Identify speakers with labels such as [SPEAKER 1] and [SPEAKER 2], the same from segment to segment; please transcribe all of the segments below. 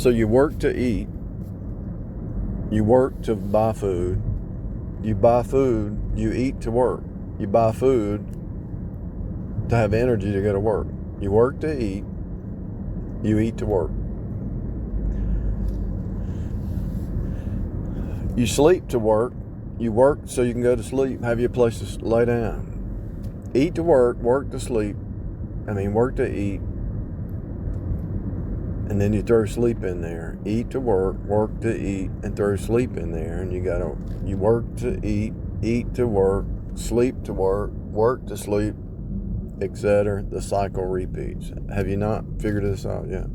[SPEAKER 1] So you work to eat. You work to buy food. You buy food. You eat to work. You buy food to have energy to go to work. You work to eat. You eat to work. You sleep to work. You work so you can go to sleep, have your place to lay down. Eat to work, work to sleep. Work to eat. And then you throw sleep in there. Eat to work, work to eat, and throw sleep in there. And you work to eat to work, sleep to work to sleep, etc. The cycle repeats. Have you not figured this out yet?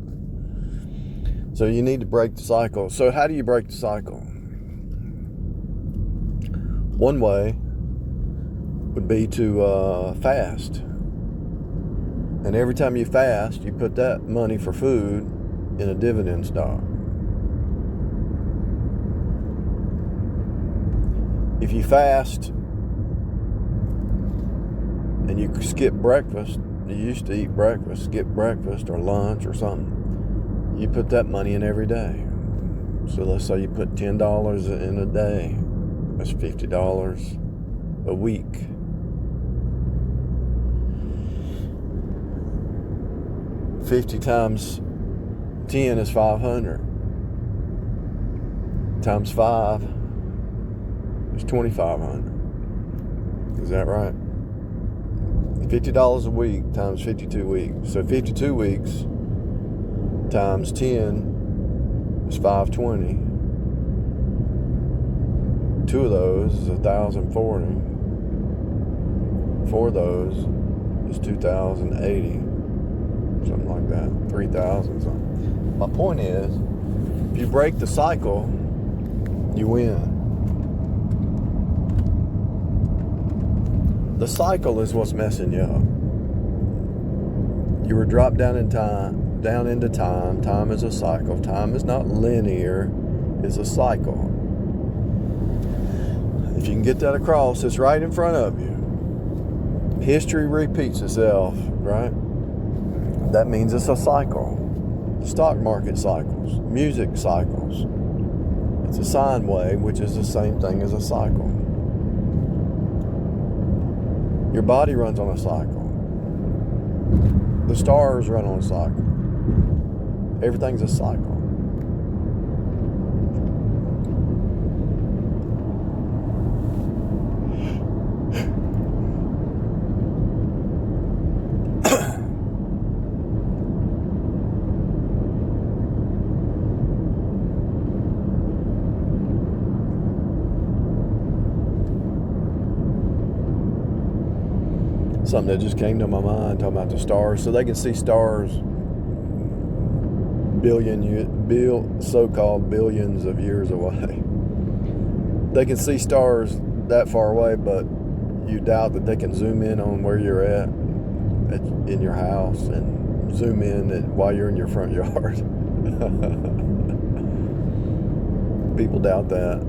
[SPEAKER 1] So you need to break the cycle. So how do you break the cycle? One way would be to fast. And every time you fast, you put that money for food in a dividend stock. If you fast and you skip breakfast, you used to eat breakfast, skip breakfast or lunch or something, you put that money in every day. So let's say you put $10 in a day. That's $50 a week. $50 times 10 is $500. Times 5 is $2,500. Is that right? $50 a week times 52 weeks. So 52 weeks times 10 is 520. Two of those is 1,040. Four of those is 2,080. Something like that. 3,000 something. My point is, if you break the cycle, you win. The cycle is what's messing you up. You were dropped down into time. Time is a cycle. Time is not linear. It's a cycle. If you can get that across, it's right in front of you. History repeats itself, right? That means it's a cycle. Stock market cycles, music cycles. It's a sine wave, which is the same thing as a cycle. Your body runs on a cycle. The stars run on a cycle. Everything's a cycle. Something that just came to my mind, talking about the stars. So they can see stars so-called billions of years away. They can see stars that far away, but you doubt that they can zoom in on where you're at in your house and zoom in while you're in your front yard. People doubt that.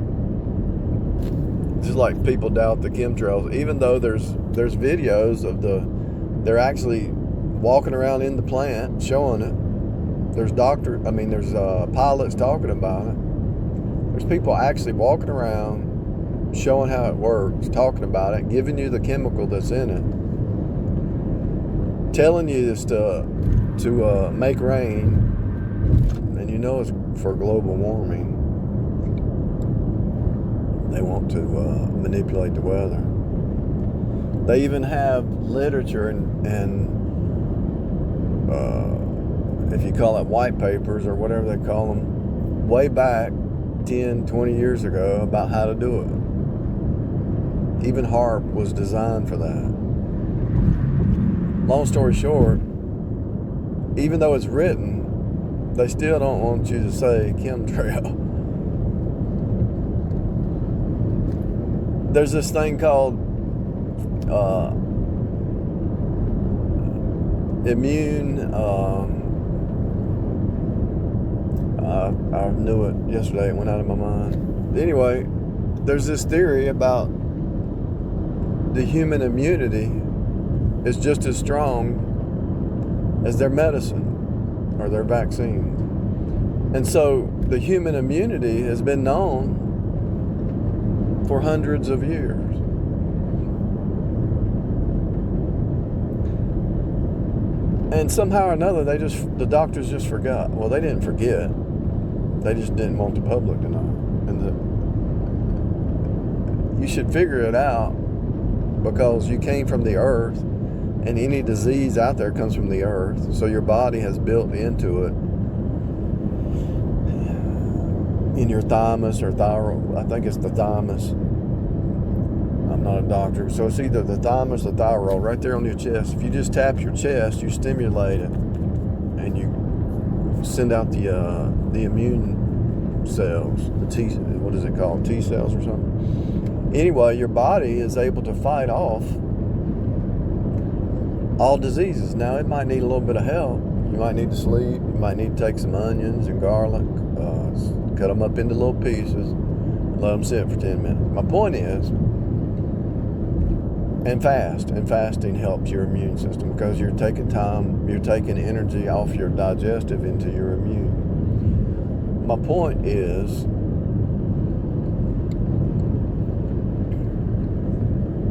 [SPEAKER 1] Just like people doubt the chemtrails, even though there's videos of they're actually walking around in the plant showing it. There's pilots talking about it. There's people actually walking around showing how it works, talking about it, giving you the chemical that's in it, telling you this to make rain, and you know it's for global warming. They want to manipulate the weather. They even have literature and if you call it white papers or whatever they call them, way back 10, 20 years ago about how to do it. Even HAARP was designed for that. Long story short, even though it's written, they still don't want you to say chemtrail. There's this thing called immune. I knew it yesterday. It went out of my mind. Anyway, there's this theory about the human immunity is just as strong as their medicine or their vaccine. And so the human immunity has been known for hundreds of years. And somehow or another, the doctors just forgot. Well, they didn't forget. They just didn't want the public to know. And you should figure it out, because you came from the earth, and any disease out there comes from the earth. So your body has built into it, in your thymus or thyroid. I think it's the thymus. I'm not a doctor. So it's either the thymus or thyroid right there on your chest. If you just tap your chest, you stimulate it, and you send out the immune cells, the T, what is it called? T cells or something. Anyway, your body is able to fight off all diseases. Now, it might need a little bit of help. You might need to sleep. You might need to take some onions and garlic, cut them up into little pieces, and let them sit for 10 minutes. My point is, and fasting helps your immune system, because you're taking energy off your digestive into your immune. My point is,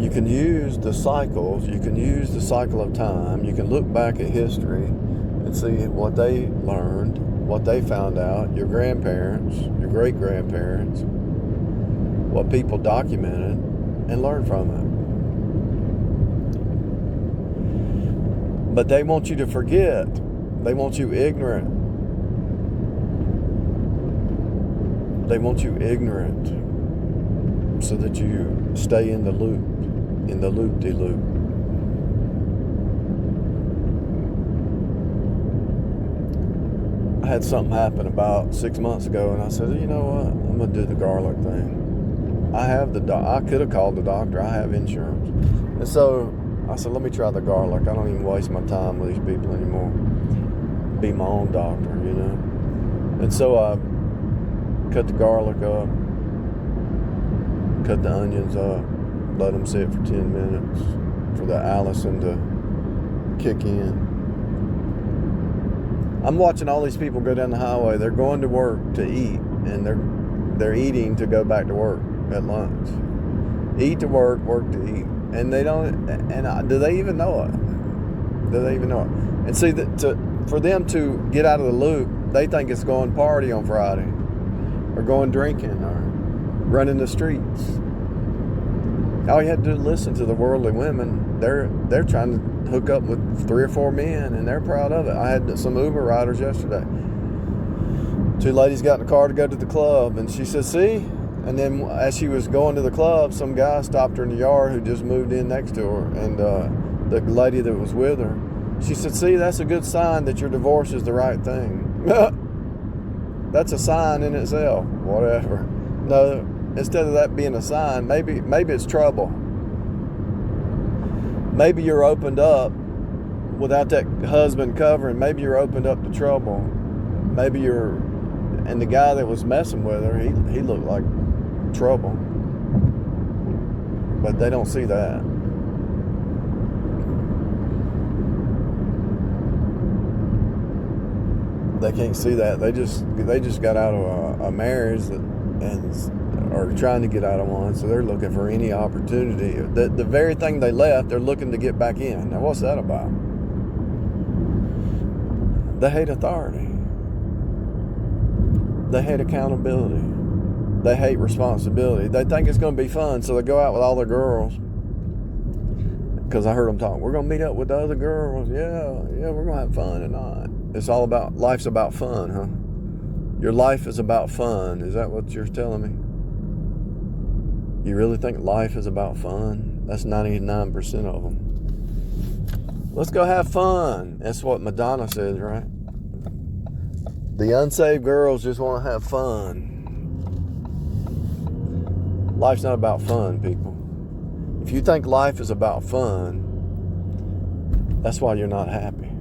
[SPEAKER 1] you can use the cycles, you can use the cycle of time, you can look back at history and see what they learned, what they found out, your grandparents, your great-grandparents, what people documented, and learn from it. But they want you to forget. They want you ignorant. They want you ignorant so that you stay in the loop, in the loop-de-loop. I had something happen about 6 months ago, and I said, you know what? I'm going to do the garlic thing. I could have called the doctor. I have insurance. And so I said, let me try the garlic. I don't even waste my time with these people anymore. Be my own doctor, you know. And so I cut the garlic up, cut the onions up, let them sit for 10 minutes for the Allison to kick in. I'm watching all these people go down the highway. They're going to work to eat, and they're eating to go back to work at lunch. Eat to work, work to eat. And they don't, and do they even know it? Do they even know it? And see, for them to get out of the loop, they think it's going party on Friday, or going drinking, or running the streets. All you have to do is listen to the worldly women. They're trying to hook up with 3 or 4 men, and they're proud of it. I had some Uber riders yesterday. 2 ladies got in the car to go to the club, and she said, see? And then as she was going to the club, some guy stopped her in the yard who just moved in next to her. And the lady that was with her, she said, see, that's a good sign that your divorce is the right thing. That's a sign in itself. Whatever. No, instead of that being a sign, maybe it's trouble. Maybe you're opened up without that husband covering. Maybe you're opened up to trouble. Maybe and the guy that was messing with her, he looked like trouble. But they don't see that. They can't see that. They just got out of a marriage and are trying to get out of one, so they're looking for any opportunity. The very thing they left, they're looking to get back in. Now, what's that about? They hate authority. They hate accountability. They hate responsibility. They think it's going to be fun, so they go out with all their girls. Because I heard them talk. We're going to meet up with the other girls. Yeah, we're going to have fun tonight. It's all about, life's about fun, huh? Your life is about fun. Is that what you're telling me? You really think life is about fun? That's 99% of them. Let's go have fun. That's what Madonna says, right? The unsaved girls just want to have fun. Life's not about fun, people. If you think life is about fun, that's why you're not happy.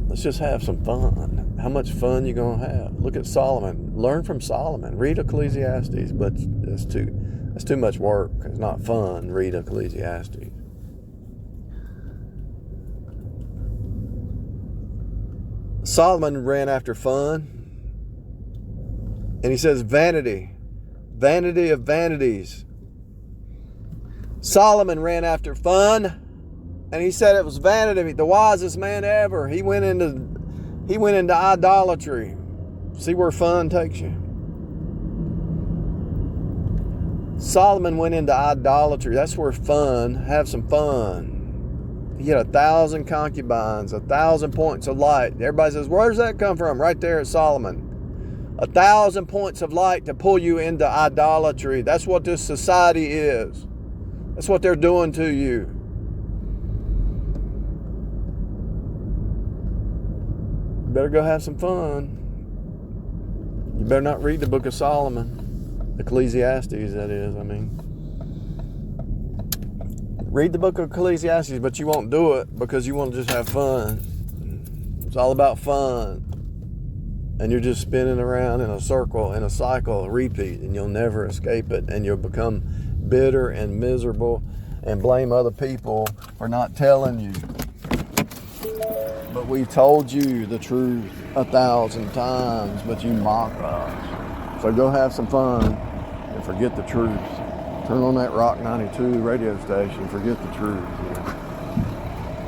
[SPEAKER 1] Let's just have some fun. How much fun you gonna have? Look at Solomon. Learn from Solomon. Read Ecclesiastes, but that's too much work. It's not fun. Read Ecclesiastes. Solomon ran after fun. And he says, vanity, vanity of vanities. Solomon ran after fun, and he said it was vanity. The wisest man ever. He went into idolatry. See where fun takes you. Solomon went into idolatry. That's where fun. Have some fun. He had 1,000 concubines, 1,000 points of light. Everybody says, where does that come from? Right there at Solomon. 1,000 points of light to pull you into idolatry. That's what this society is. That's what they're doing to you. You better go have some fun. You better not read the book of Solomon. Ecclesiastes, that is, I mean. Read the book of Ecclesiastes, but you won't do it because you want to just have fun. It's all about fun. And you're just spinning around in a circle, in a cycle, a repeat, and you'll never escape it. And you'll become bitter and miserable and blame other people for not telling you. But we told you the truth 1,000 times, but you mock us. So go have some fun and forget the truth. Turn on that Rock 92 radio station, forget the truth.